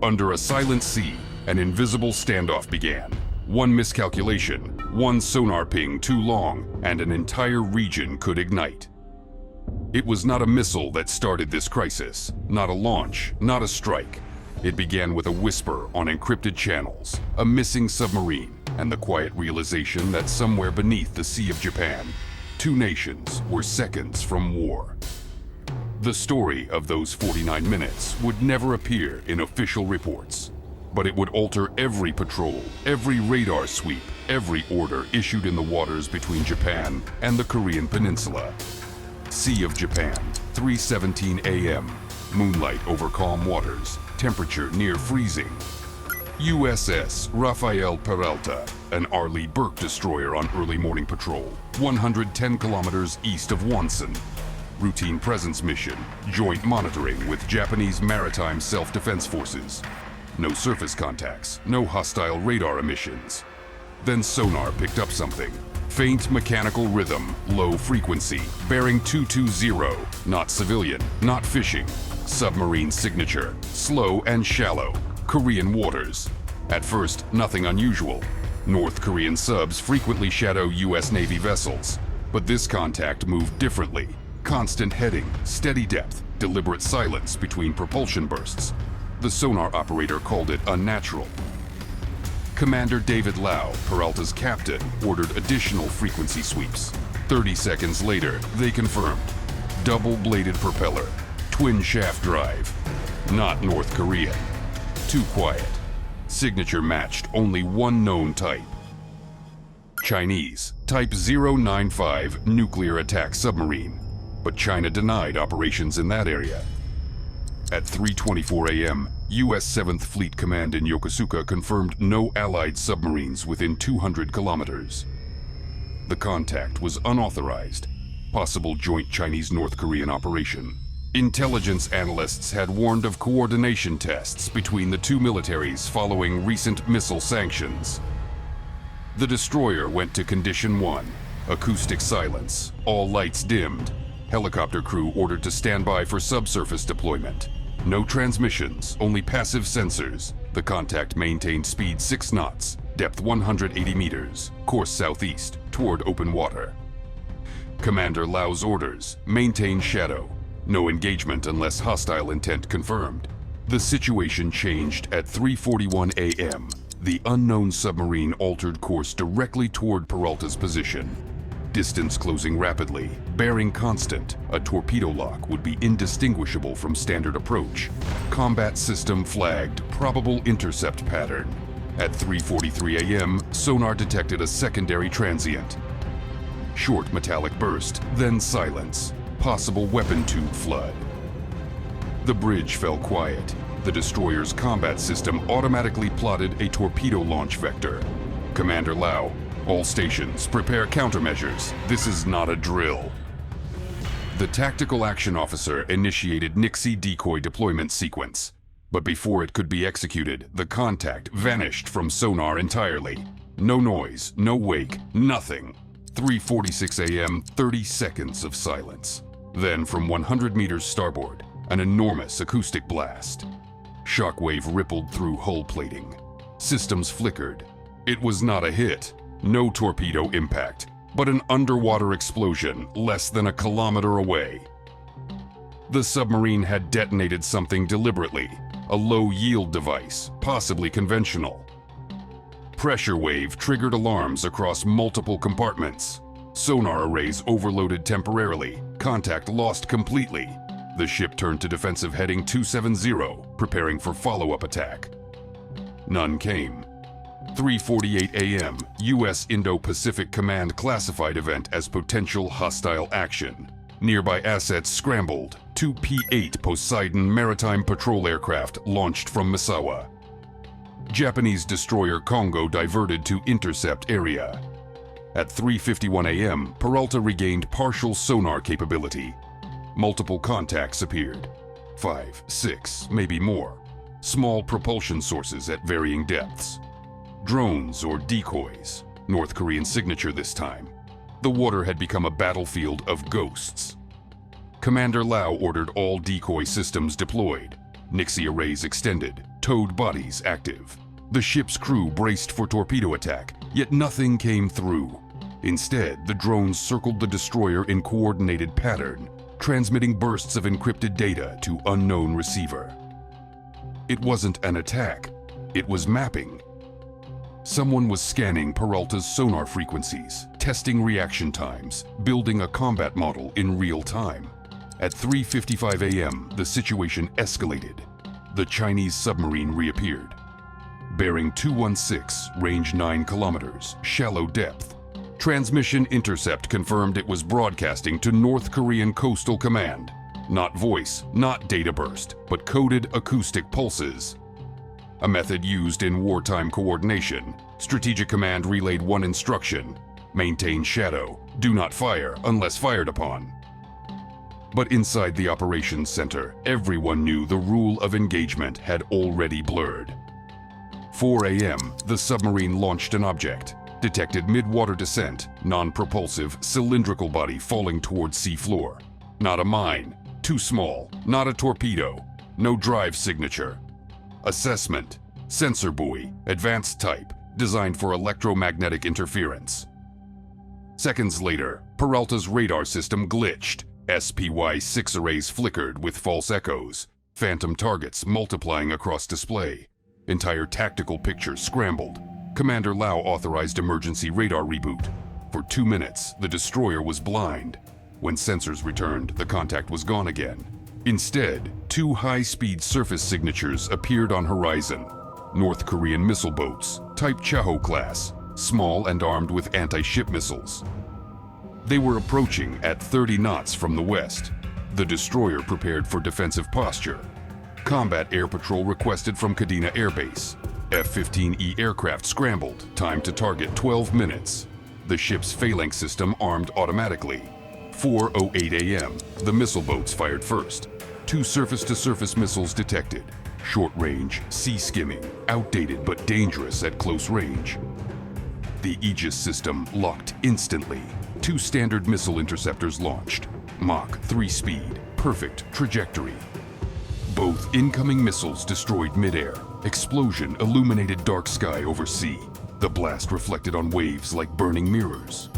Under a silent sea, an invisible standoff began. One miscalculation, one sonar ping too long, and an entire region could ignite. It was not a missile that started this crisis, not a launch, not a strike. It began with a whisper on encrypted channels, a missing submarine, and the quiet realization that somewhere beneath the Sea of Japan, two nations were seconds from war. The story of those 49 minutes would never appear in official reports, but it would alter every patrol, every radar sweep, every order issued in the waters between Japan and the Korean Peninsula. Sea of Japan, 3:17 a.m. Moonlight over calm waters, temperature near freezing. USS Rafael Peralta, an Arleigh Burke destroyer on early morning patrol, 110 kilometers east of Wonsan. Routine presence mission, joint monitoring with Japanese maritime self-defense forces. No surface contacts, no hostile radar emissions. Then sonar picked up something. Faint mechanical rhythm, low frequency, bearing 220, not civilian, not fishing. Submarine signature, slow and shallow, Korean waters. At first, nothing unusual. North Korean subs frequently shadow US Navy vessels, but this contact moved differently. Constant heading, steady depth, deliberate silence between propulsion bursts. The sonar operator called it unnatural. Commander David Lau, Peralta's captain, ordered additional frequency sweeps. 30 seconds later, they confirmed. Double-bladed propeller, twin shaft drive. Not North Korean. Too quiet. Signature matched only one known type. Chinese, Type 095 nuclear attack submarine. But China denied operations in that area. At 3:24 a.m., U.S. 7th Fleet Command in Yokosuka confirmed no Allied submarines within 200 kilometers. The contact was unauthorized, possible joint Chinese-North Korean operation. Intelligence analysts had warned of coordination tests between the two militaries following recent missile sanctions. The destroyer went to Condition 1, acoustic silence, all lights dimmed. Helicopter crew ordered to stand by for subsurface deployment. No transmissions, only passive sensors. The contact maintained speed 6 knots, depth 180 meters, course southeast, toward open water. Commander Lau's orders, maintain shadow. No engagement unless hostile intent confirmed. The situation changed at 3:41 a.m. The unknown submarine altered course directly toward Peralta's position. Distance closing rapidly, bearing constant, a torpedo lock would be indistinguishable from standard approach. Combat system flagged, probable intercept pattern. At 3:43 a.m., sonar detected a secondary transient. Short metallic burst, then silence. Possible weapon tube flood. The bridge fell quiet. The destroyer's combat system automatically plotted a torpedo launch vector. Commander Lau, all stations, prepare countermeasures. This is not a drill. The tactical action officer initiated Nixie decoy deployment sequence. But before it could be executed, the contact vanished from sonar entirely. No noise, no wake, nothing. 3:46 a.m., 30 seconds of silence. Then from 100 meters starboard, an enormous acoustic blast. Shockwave rippled through hull plating. Systems flickered. It was not a hit. No torpedo impact, but an underwater explosion less than a kilometer away. The submarine had detonated something deliberately, a low-yield device, possibly conventional. Pressure wave triggered alarms across multiple compartments. Sonar arrays overloaded temporarily, contact lost completely. The ship turned to defensive heading 270, preparing for follow-up attack. None came. 3:48 a.m., U.S. Indo-Pacific Command classified event as potential hostile action. Nearby assets scrambled. 2 P-8 Poseidon maritime patrol aircraft launched from Misawa. Japanese destroyer Kongo diverted to intercept area. At 3:51 a.m., Peralta regained partial sonar capability. Multiple contacts appeared. 5, 6, maybe more. Small propulsion sources at varying depths. Drones or decoys. North Korean signature this time. The water had become a battlefield of ghosts. Commander Lau ordered all decoy systems deployed. Nixie arrays extended, towed bodies active. The ship's crew braced for torpedo attack, yet nothing came through. Instead, the drones circled the destroyer in coordinated pattern, transmitting bursts of encrypted data to unknown receiver. It wasn't an attack, it was mapping. Someone was scanning Peralta's sonar frequencies, testing reaction times, building a combat model in real time. At 3:55 a.m., the situation escalated. The Chinese submarine reappeared. Bearing 216, range 9 kilometers, shallow depth. Transmission intercept confirmed it was broadcasting to North Korean Coastal Command. Not voice, not data burst, but coded acoustic pulses. A method used in wartime coordination. Strategic Command relayed one instruction: maintain shadow, do not fire unless fired upon. But inside the operations center, everyone knew the rule of engagement had already blurred. 4 a.m., the submarine launched an object. Detected mid-water descent, non-propulsive, cylindrical body falling towards seafloor. Not a mine, too small, not a torpedo, no drive signature. Assessment: sensor buoy, advanced type, designed for electromagnetic interference. Seconds later, Peralta's radar system glitched. SPY-6 arrays flickered with false echoes, phantom targets multiplying across display. Entire tactical picture scrambled. Commander Lau authorized emergency radar reboot. For 2 minutes, the destroyer was blind. When sensors returned, the contact was gone again. Instead, 2 high-speed surface signatures appeared on horizon. North Korean missile boats, type Chaho class, small and armed with anti-ship missiles. They were approaching at 30 knots from the west. The destroyer prepared for defensive posture. Combat Air Patrol requested from Kadena Air Base. F-15E aircraft scrambled, time to target 12 minutes. The ship's phalanx system armed automatically. 4:08 a.m., the missile boats fired first. 2 surface-to-surface missiles detected. Short range, sea skimming, outdated but dangerous at close range. The Aegis system locked instantly. 2 standard missile interceptors launched. Mach 3 speed, perfect trajectory. Both incoming missiles destroyed midair. Explosion illuminated dark sky over sea. The blast reflected on waves like burning mirrors.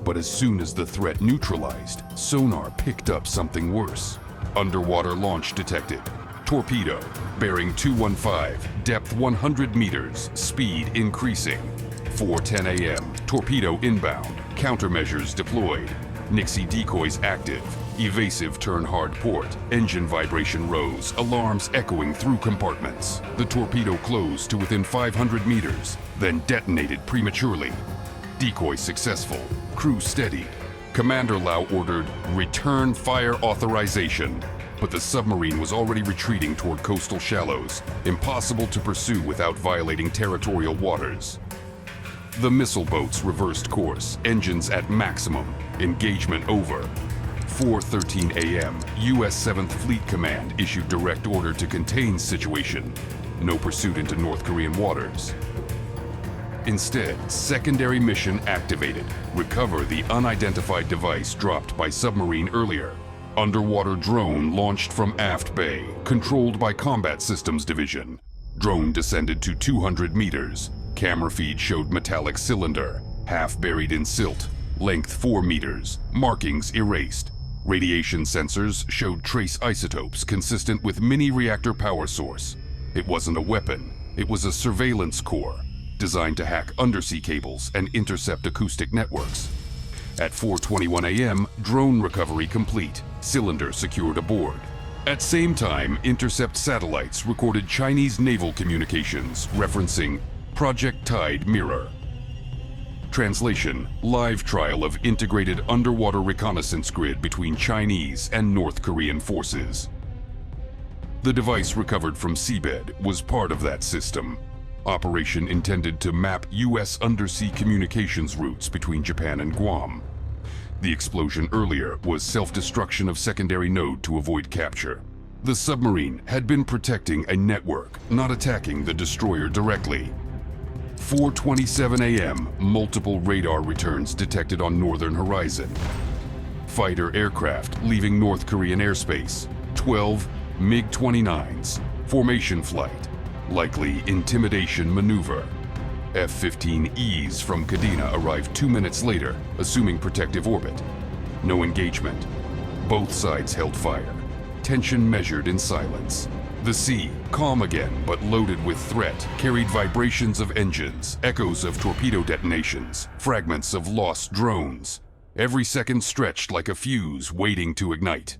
But as soon as the threat neutralized, sonar picked up something worse. Underwater launch detected. Torpedo, bearing 215, depth 100 meters, speed increasing. 4:10 a.m., torpedo inbound, countermeasures deployed. Nixie decoys active, evasive turn hard port, engine vibration rose, alarms echoing through compartments. The torpedo closed to within 500 meters, then detonated prematurely. Decoy successful, crew steadied. Commander Lau ordered, return fire authorization. But the submarine was already retreating toward coastal shallows, impossible to pursue without violating territorial waters. The missile boats reversed course, engines at maximum, engagement over. 4:13 a.m., U.S. 7th Fleet Command issued direct order to contain situation. No pursuit into North Korean waters. Instead, secondary mission activated. Recover the unidentified device dropped by submarine earlier. Underwater drone launched from aft bay, controlled by Combat Systems Division. Drone descended to 200 meters. Camera feed showed metallic cylinder, half buried in silt, length 4 meters, markings erased. Radiation sensors showed trace isotopes consistent with mini-reactor power source. It wasn't a weapon, it was a surveillance core, designed to hack undersea cables and intercept acoustic networks. At 4:21 a.m., drone recovery complete, cylinder secured aboard. At same time, intercept satellites recorded Chinese naval communications referencing Project Tide Mirror. Translation: live trial of integrated underwater reconnaissance grid between Chinese and North Korean forces. The device recovered from seabed was part of that system. Operation intended to map U.S. undersea communications routes between Japan and Guam. The explosion earlier was self-destruction of secondary node to avoid capture. The submarine had been protecting a network, not attacking the destroyer directly. 4:27 a.m., multiple radar returns detected on northern horizon. Fighter aircraft leaving North Korean airspace, 12 MiG-29s. Formation flight, likely intimidation maneuver. F-15Es from Kadena arrived 2 minutes later, assuming protective orbit. No engagement. Both sides held fire. Tension measured in silence. The sea, calm again but loaded with threat, carried vibrations of engines, echoes of torpedo detonations, fragments of lost drones. Every second stretched like a fuse waiting to ignite.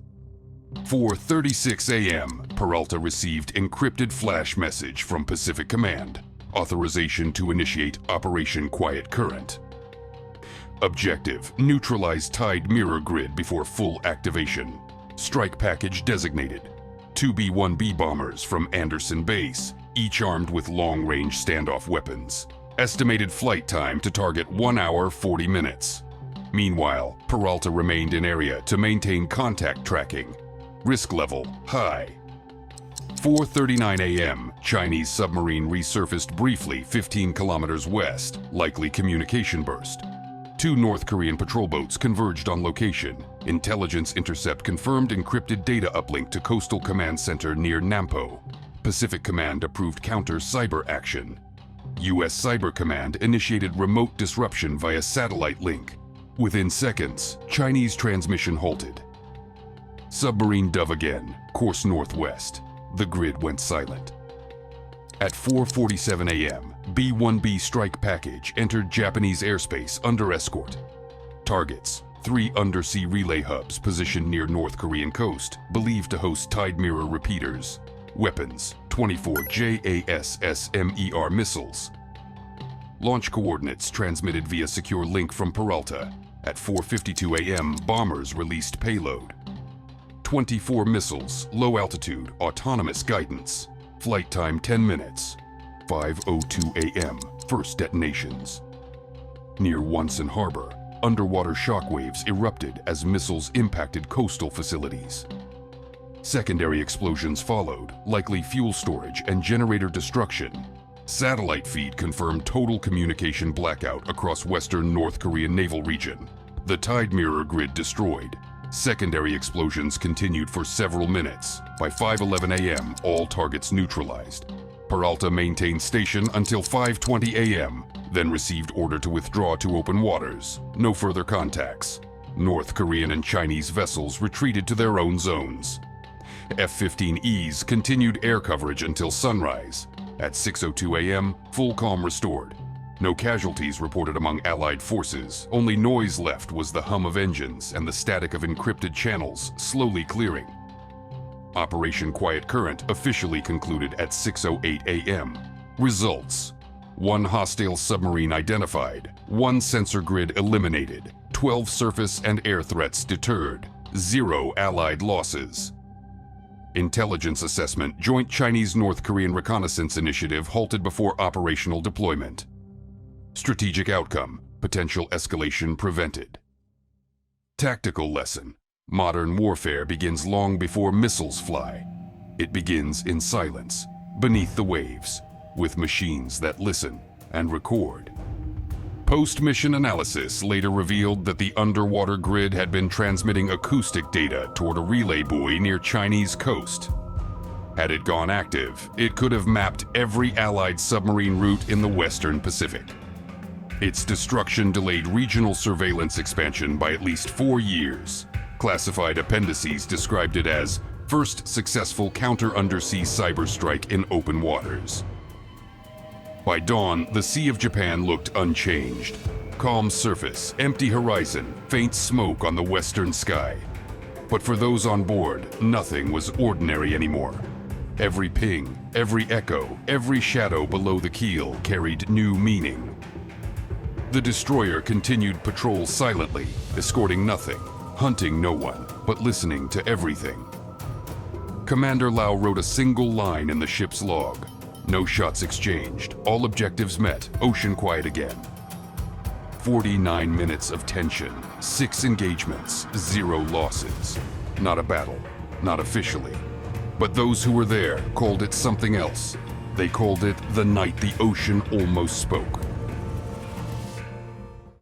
4:36 a.m., Peralta received encrypted flash message from Pacific Command. Authorization to initiate Operation Quiet Current. Objective: neutralize tide mirror grid before full activation. Strike package designated. 2 B-1B bombers from Anderson Base, each armed with long-range standoff weapons. Estimated flight time to target 1 hour 40 minutes. Meanwhile, Peralta remained in area to maintain contact tracking. Risk level high. 4:39 a.m., Chinese submarine resurfaced briefly 15 kilometers west, likely communication burst. 2 North Korean patrol boats converged on location. Intelligence intercept confirmed encrypted data uplink to Coastal Command Center near Nampo. Pacific Command approved counter-cyber action. U.S. Cyber Command initiated remote disruption via satellite link. Within seconds, Chinese transmission halted. Submarine dove again, course northwest. The grid went silent. At 4:47 a.m., B-1B strike package entered Japanese airspace under escort. Targets: 3 undersea relay hubs positioned near North Korean coast, believed to host tide mirror repeaters. Weapons: 24 JASSMER missiles. Launch coordinates transmitted via secure link from Peralta. At 4:52 a.m., bombers released payload. 24 missiles, low altitude, autonomous guidance. Flight time 10 minutes. 5:02 a.m., first detonations. Near Wonsan Harbor, underwater shockwaves erupted as missiles impacted coastal facilities. Secondary explosions followed, likely fuel storage and generator destruction. Satellite feed confirmed total communication blackout across western North Korean naval region. The tide mirror grid destroyed. Secondary explosions continued for several minutes. By 5:11 a.m., all targets neutralized. Peralta maintained station until 5:20 a.m., then received order to withdraw to open waters. No further contacts. North Korean and Chinese vessels retreated to their own zones. F-15Es continued air coverage until sunrise. At 6:02 a.m., full calm restored. No casualties reported among Allied forces. Only noise left was the hum of engines and the static of encrypted channels slowly clearing. Operation Quiet Current officially concluded at 6:08 a.m. Results: 1 hostile submarine identified, 1 sensor grid eliminated, 12 surface and air threats deterred, 0 Allied losses. Intelligence assessment: Joint Chinese-North Korean Reconnaissance Initiative halted before operational deployment. Strategic outcome: potential escalation prevented. Tactical lesson: modern warfare begins long before missiles fly. It begins in silence, beneath the waves, with machines that listen and record. Post-mission analysis later revealed that the underwater grid had been transmitting acoustic data toward a relay buoy near Chinese coast. Had it gone active, it could have mapped every Allied submarine route in the Western Pacific. Its destruction delayed regional surveillance expansion by at least 4 years. Classified appendices described it as first successful counter-undersea cyber strike in open waters. By dawn, the Sea of Japan looked unchanged. Calm surface, empty horizon, faint smoke on the western sky. But for those on board, nothing was ordinary anymore. Every ping, every echo, every shadow below the keel carried new meaning. The destroyer continued patrol silently, escorting nothing, hunting no one, but listening to everything. Commander Lau wrote a single line in the ship's log. No shots exchanged, all objectives met, ocean quiet again. 49 minutes of tension, 6 engagements, 0 losses. Not a battle, not officially. But those who were there called it something else. They called it the night the ocean almost spoke.